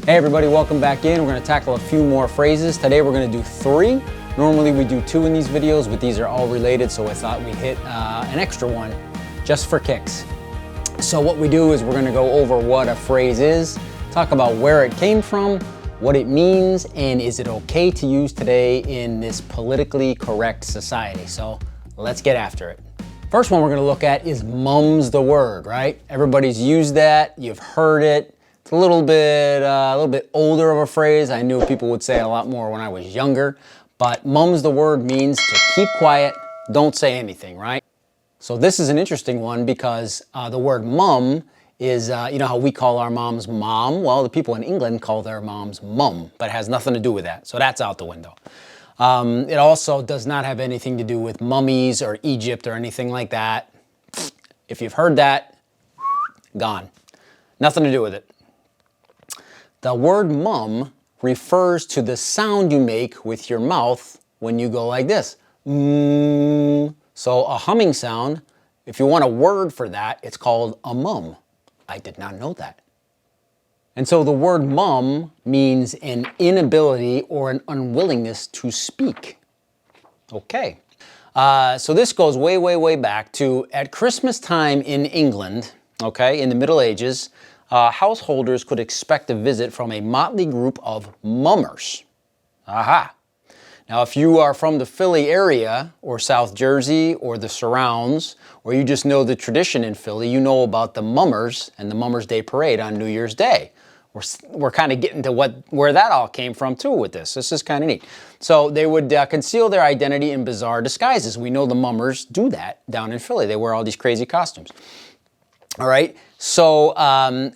Hey everybody, welcome back in. We're going to tackle a few more phrases. Today we're going to do 3. Normally we do 2 in these videos, but these are all related, so I thought we'd hit an extra one just for kicks. So what we do is we're going to go over what a phrase is, talk about where it came from, what it means, and is it okay to use today in this politically correct society. So let's get after it. First one we're going to look at is mum's the word, right? Everybody's used that, you've heard it. It's a little bit older of a phrase. I knew people would say it a lot more when I was younger, but mum's the word means to keep quiet, don't say anything, right? So this is an interesting one because the word mum is, you know how we call our moms mom? Well, the people in England call their moms mum, but it has nothing to do with that. So that's out the window. It also does not have anything to do with mummies or Egypt or anything like that. If you've heard that, gone. Nothing to do with it. The word mum refers to the sound you make with your mouth when you go like this. Mm. So a humming sound, if you want a word for that, it's called a mum. I did not know that. And so the word mum means an inability or an unwillingness to speak. Okay. So this goes way, way, way back to at Christmas time in England, okay, in the Middle Ages. Householders could expect a visit from a motley group of mummers. Aha! Now, if you are from the Philly area or South Jersey or the surrounds, or you just know the tradition in Philly, you know about the mummers and the Mummers Day Parade on New Year's Day. We're kind of getting to where that all came from too with this. This is kind of neat. So they would conceal their identity in bizarre disguises. We know the mummers do that down in Philly. They wear all these crazy costumes. All right, so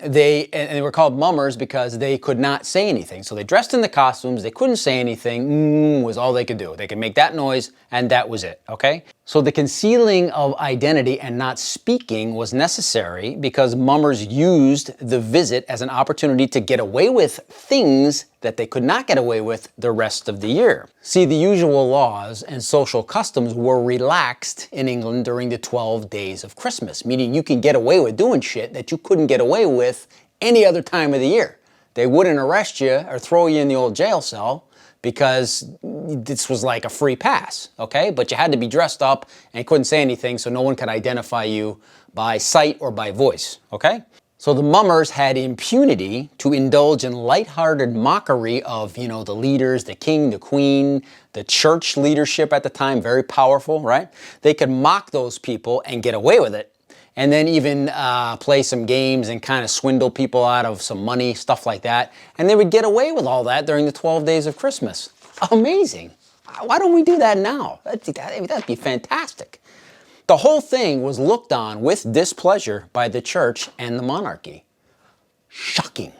they were called mummers because they could not say anything. So they dressed in the costumes, they couldn't say anything, was all they could do. They could make that noise, and that was it, okay? So the concealing of identity and not speaking was necessary because mummers used the visit as an opportunity to get away with things that they could not get away with the rest of the year. See, the usual laws and social customs were relaxed in England during the 12 days of Christmas, meaning you can get away with doing shit that you couldn't get away with any other time of the year. They wouldn't arrest you or throw you in the old jail cell because this was like a free pass, okay? But you had to be dressed up and couldn't say anything so no one could identify you by sight or by voice, okay? So the mummers had impunity to indulge in lighthearted mockery of, you know, the leaders, the king, the queen, the church leadership at the time, very powerful, right? They could mock those people and get away with it, and then even play some games and kind of swindle people out of some money, stuff like that. And they would get away with all that during the 12 days of Christmas. Amazing. Why don't we do that now? That'd be fantastic. The whole thing was looked on with displeasure by the church and the monarchy. Shocking.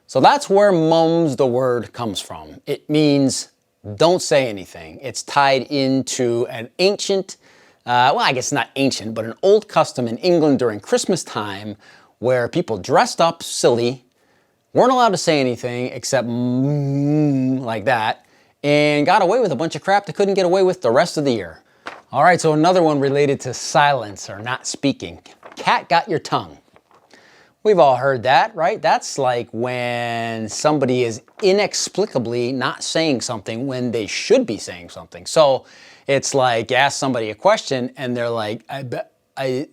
So that's where mum's the word comes from. It means don't say anything. It's tied into an ancient, well, I guess not ancient, but an old custom in England during Christmas time where people dressed up silly, weren't allowed to say anything except like that, and got away with a bunch of crap they couldn't get away with the rest of the year. All right, so another one related to silence or not speaking. Cat got your tongue. We've all heard that, right? That's like when somebody is inexplicably not saying something when they should be saying something. So it's like you ask somebody a question and they're like, and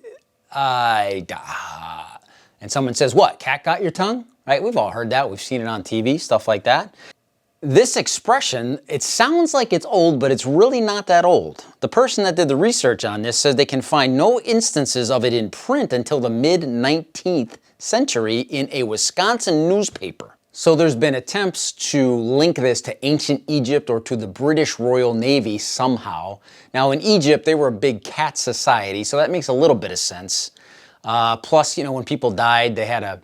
someone says, what, cat got your tongue? Right? We've all heard that. We've seen it on TV, stuff like that. This expression, it sounds like it's old, but it's really not that old. The person that did the research on this says they can find no instances of it in print until the mid-19th century in a Wisconsin newspaper. So there's been attempts to link this to ancient Egypt or to the British Royal Navy somehow. Now in Egypt, they were a big cat society, so that makes a little bit of sense. Plus, you know, when people died, they had to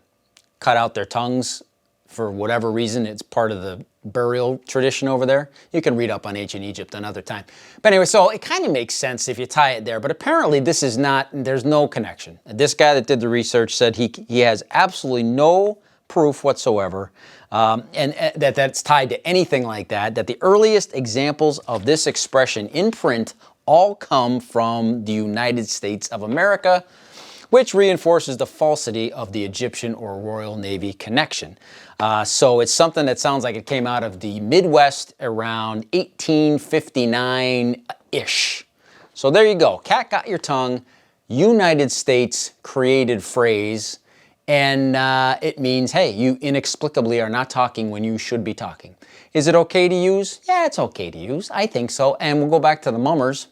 cut out their tongues for whatever reason. It's part of the burial tradition over there. You can read up on ancient Egypt another time. But anyway, so it kind of makes sense if you tie it there, but apparently this is not, there's no connection. This guy that did the research said he has absolutely no proof whatsoever, and that's tied to anything like that, that the earliest examples of this expression in print all come from the United States of America. which reinforces the falsity of the Egyptian or Royal Navy connection. So it's something that sounds like it came out of the Midwest around 1859-ish. So there you go. Cat got your tongue. United States created phrase. And it means, hey, you inexplicably are not talking when you should be talking. Is it okay to use? Yeah, it's okay to use. I think so. And we'll go back to the mummers.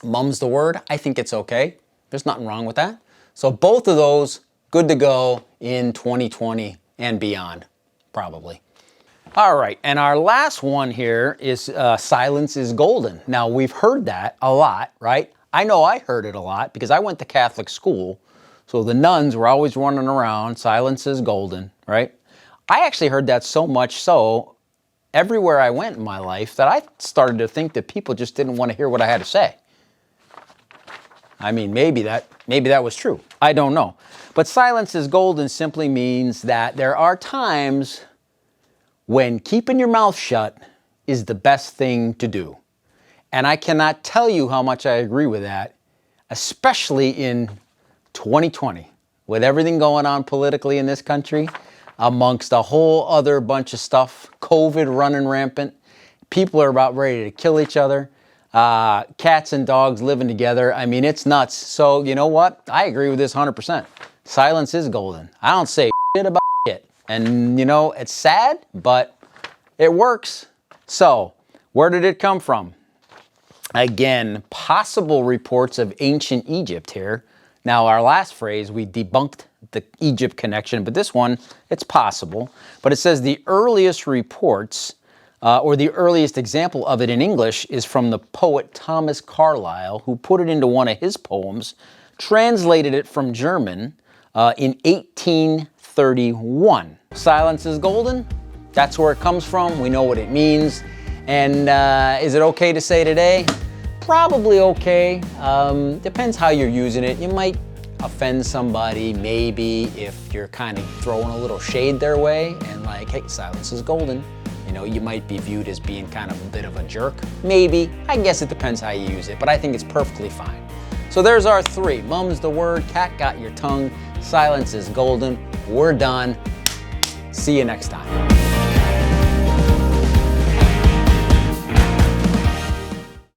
Mum's the word. I think it's okay. There's nothing wrong with that. So both of those, good to go in 2020 and beyond, probably. All right, and our last one here is silence is golden. Now, we've heard that a lot, right? I know I heard it a lot because I went to Catholic school. So the nuns were always running around, silence is golden, right? I actually heard that so much so everywhere I went in my life that I started to think that people just didn't want to hear what I had to say. I mean, maybe that was true. I don't know. But silence is golden simply means that there are times when keeping your mouth shut is the best thing to do. And I cannot tell you how much I agree with that, especially in 2020, with everything going on politically in this country, amongst a whole other bunch of stuff, COVID running rampant, people are about ready to kill each other, cats and dogs living together. I mean, it's nuts. So you know what? I agree with this 100%. Silence is golden. I don't say shit about shit. And you know, it's sad, but it works. So where did it come from? Again, possible reports of ancient Egypt here. Now, our last phrase, we debunked the Egypt connection, but this one, it's possible. But it says the earliest reports, or the earliest example of it in English is from the poet Thomas Carlyle, who put it into one of his poems, translated it from German in 1831. Silence is golden. That's where it comes from. We know what it means. And is it okay to say today? Probably okay. Depends how you're using it. You might offend somebody, maybe, if you're kind of throwing a little shade their way and like, hey, silence is golden. You know, you might be viewed as being kind of a bit of a jerk. Maybe. I guess it depends how you use it, but I think it's perfectly fine. So there's our three. Mum's the word, cat got your tongue, silence is golden. We're done. See you next time.